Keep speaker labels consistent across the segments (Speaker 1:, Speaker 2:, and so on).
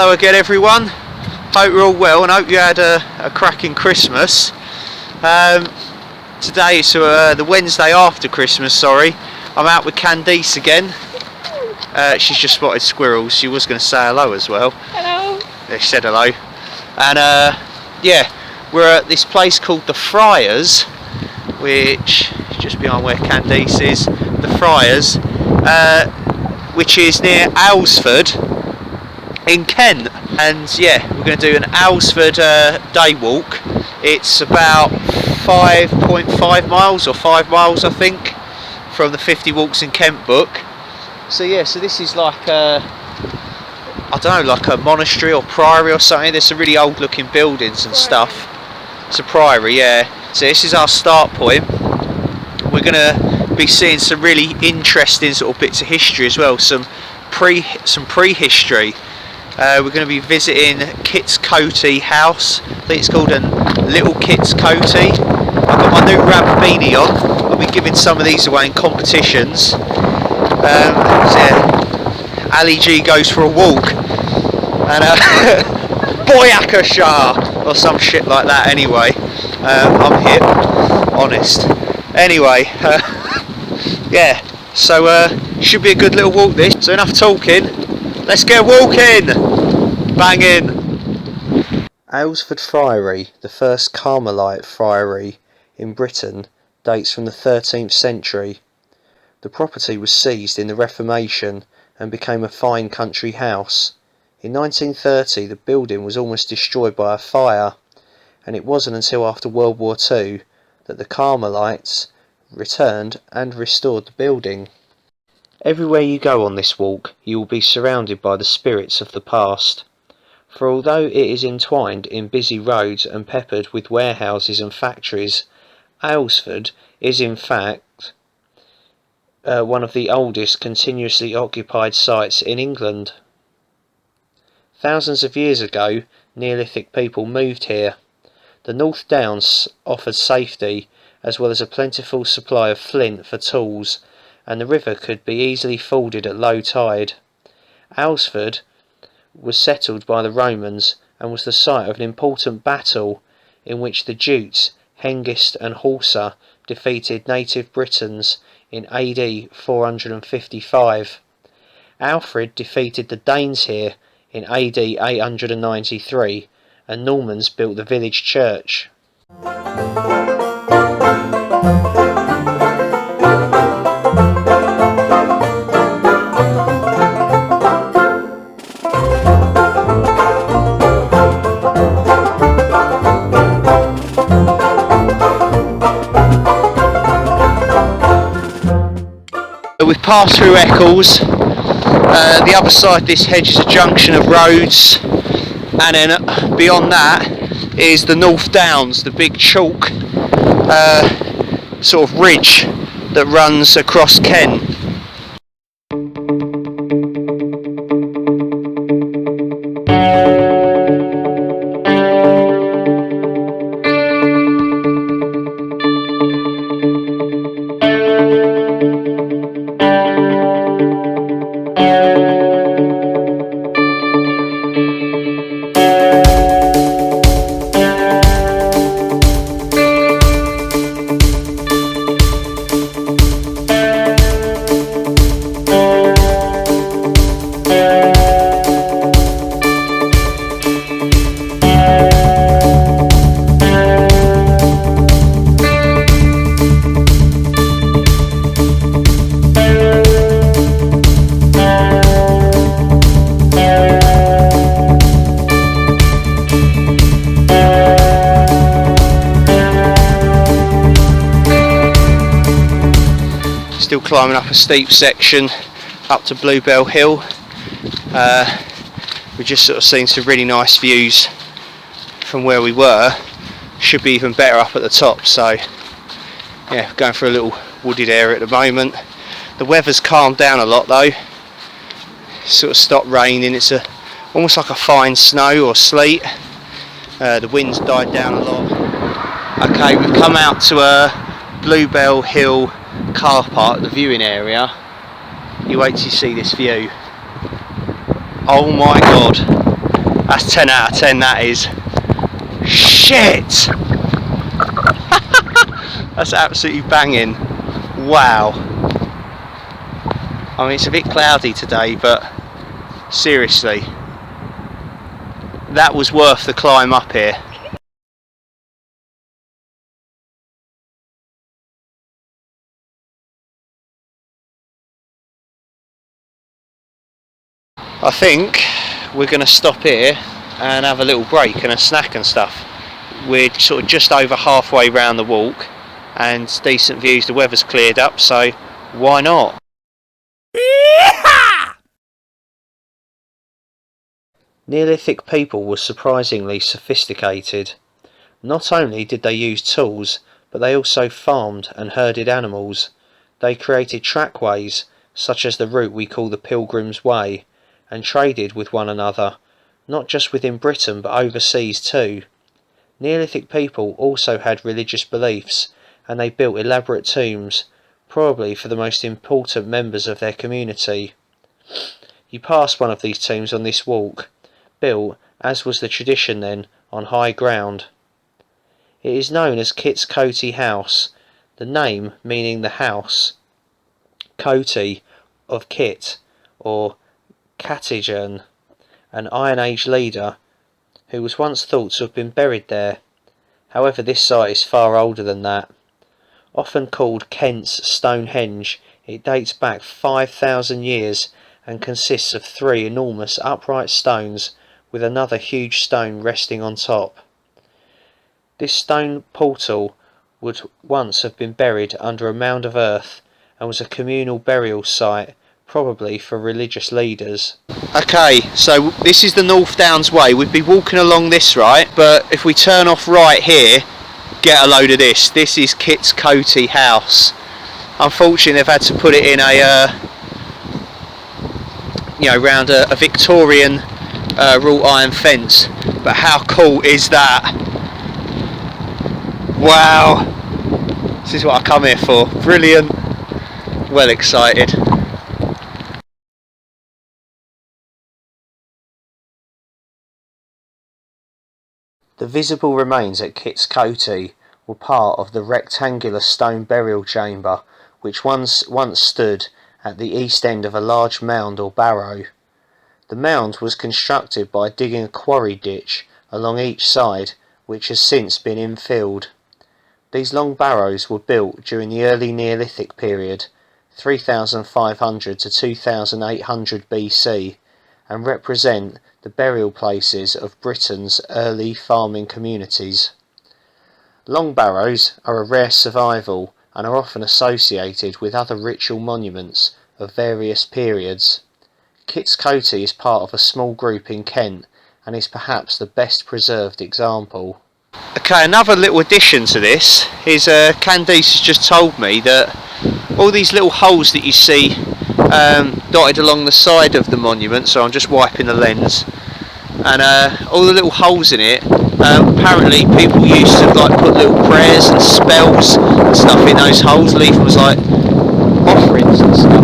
Speaker 1: Hello again everyone, hope you're all well and hope you had a cracking Christmas. Today is the Wednesday after Christmas, sorry. I'm out with Candice again. She's just spotted squirrels. She was going to say hello as well.
Speaker 2: Hello.
Speaker 1: Yeah, she said hello. And yeah, we're at this place called the Friars, which is just behind where Candice is. The Friars, which is near Aylesford in Kent. And yeah, we're going to do an Aylesford day walk. It's about 5.5 miles or 5 miles I think from the 50 Walks in Kent book. So yeah, so this is like I don't know, like a monastery or priory or something. There's some really old looking buildings and stuff. It's a priory, yeah. So this is our start point. We're going to be seeing some really interesting sort of bits of history as well, some prehistory. We're going to be visiting Kitt's Coty house. I think it's called Little Kitt's Coty. I've got my new rabbit beanie on. I'll be giving some of these away in competitions. So yeah, Ali G goes for a walk and Boyakasha or some shit like that. Anyway, I'm hip, honest. Anyway, yeah, so should be a good little walk this. So enough talking, let's get walking. Banging. Aylesford Friary, the first Carmelite friary in Britain, dates from the 13th century. The property was seized in the Reformation and became a fine country house. In 1930 the building was almost destroyed by a fire, and it wasn't until after World War II that the Carmelites returned and restored the building. Everywhere you go on this walk you will be surrounded by the spirits of the past. For although it is entwined in busy roads and peppered with warehouses and factories, Aylesford is in fact one of the oldest continuously occupied sites in England. Thousands of years ago, Neolithic people moved here. The North Downs offered safety as well as a plentiful supply of flint for tools, and the river could be easily forded at low tide. Aylesford was settled by the Romans and was the site of an important battle in which the Jutes, Hengist and Horsa defeated native Britons in AD 455. Alfred defeated the Danes here in AD 893, and Normans built the village church. We've passed through Eccles. The other side of this hedge is a junction of roads, and then beyond that is the North Downs, the big chalk sort of ridge that runs across Kent. Still climbing up a steep section up to Bluebell Hill. We've just sort of seen some really nice views from where we were. Should be even better up at the top, so yeah, going for a little wooded area at the moment. The weather's calmed down a lot though. It's sort of stopped raining. It's almost like a fine snow or sleet. The wind's died down a lot. Okay, we've come out to a Bluebell Hill car park, the viewing area. You wait till you see this view. Oh my god, That's 10 out of 10, that is. Shit! That's absolutely banging. Wow. I mean, it's a bit cloudy today, but seriously, that was worth the climb up here. I think we're going to stop here and have a little break and a snack and stuff. We're sort of just over halfway round the walk and decent views, the weather's cleared up, so why not? Neolithic people were surprisingly sophisticated. Not only did they use tools, but they also farmed and herded animals. They created trackways, such as the route we call the Pilgrims Way, and traded with one another, not just within Britain but overseas too. Neolithic people also had religious beliefs, and they built elaborate tombs, probably for the most important members of their community. You pass one of these tombs on this walk, built, as was the tradition then, on high ground. It is known as Kitt's Coty House, the name meaning the house. Coty of Kitt, or Carthagena, an Iron Age leader who was once thought to have been buried there. However, this site is far older than that. Often called Kent's Stonehenge, it dates back 5,000 years and consists of 3 enormous upright stones with another huge stone resting on top. This stone portal would once have been buried under a mound of earth and was a communal burial site, probably for religious leaders. Okay, so this is the North Downs Way. We'd be walking along this, right? But if we turn off right here, get a load of this. This is Kitt's Coty house. Unfortunately, they've had to put it in a, round a Victorian wrought iron fence. But how cool is that? Wow! This is what I come here for. Brilliant. Well excited. The visible remains at Kitt's Coty were part of the rectangular stone burial chamber which once stood at the east end of a large mound or barrow. The mound was constructed by digging a quarry ditch along each side, which has since been infilled. These long barrows were built during the early Neolithic period, 3500 to 2800 BC, and represent the burial places of Britain's early farming communities. Long barrows are a rare survival and are often associated with other ritual monuments of various periods. Kitt's Coty is part of a small group in Kent and is perhaps the best preserved example. Okay, another little addition to this is Candice has just told me that all these little holes that you see dotted along the side of the monument, so I'm just wiping the lens, and all the little holes in it, apparently people used to put little prayers and spells and stuff in those holes, leave them as offerings and stuff.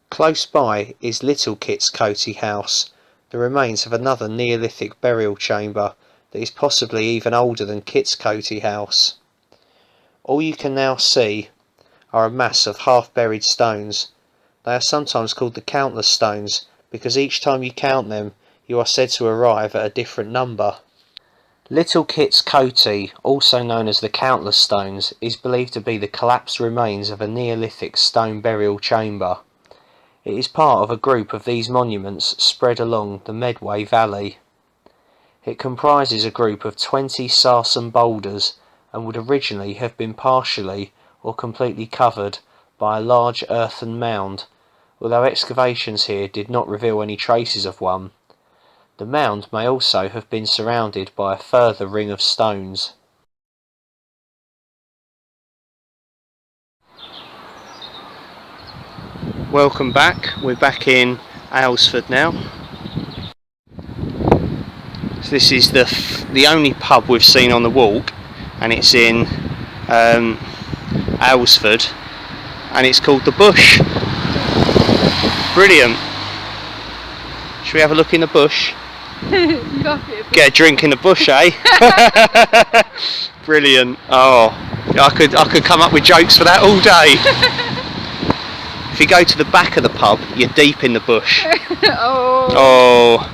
Speaker 1: Close by is Little Kitt's Coty House, the remains of another Neolithic burial chamber that is possibly even older than Kitt's Coty House. All you can now see are a mass of half-buried stones. They are sometimes called the countless stones because each time you count them you are said to arrive at a different number. Little Kitt's Coty, also known as the Countless Stones, is believed to be the collapsed remains of a Neolithic stone burial chamber. It is part of a group of these monuments spread along the Medway Valley. It comprises a group of 20 sarsen boulders and would originally have been partially or completely covered by a large earthen mound, although excavations here did not reveal any traces of one. The mound may also have been surrounded by a further ring of stones. Welcome back. We're back in Aylesford now. So this is the only pub we've seen on the walk, and it's in Aylesford, and it's called the Bush. Brilliant. Should we have a look in the bush? Get a drink in the bush, eh? Brilliant. Oh, I could come up with jokes for that all day. If you go to the back of the pub, you're deep in the bush. Oh.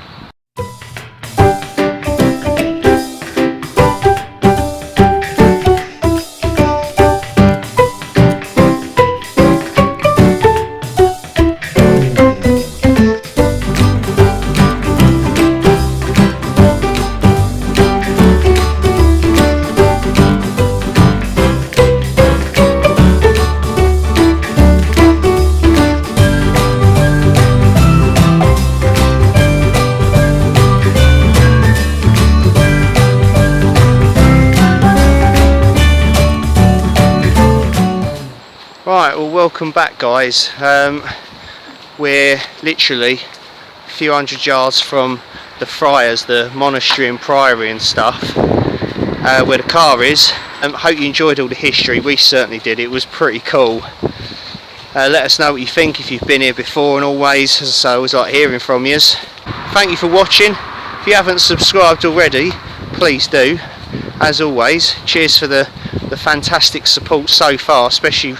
Speaker 1: Right, well, welcome back, guys. We're literally a few hundred yards from the Friars, the monastery and priory and stuff, where the car is. Hope you enjoyed all the history. We certainly did. It was pretty cool. Let us know what you think if you've been here before, and always, as I always like hearing from you. Thank you for watching. If you haven't subscribed already, please do. As always, cheers for the fantastic support so far, especially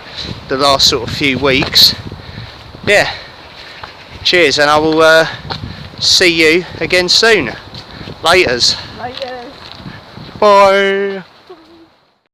Speaker 1: the last sort of few weeks. Yeah, cheers, and I will see you again soon. Laters. Bye.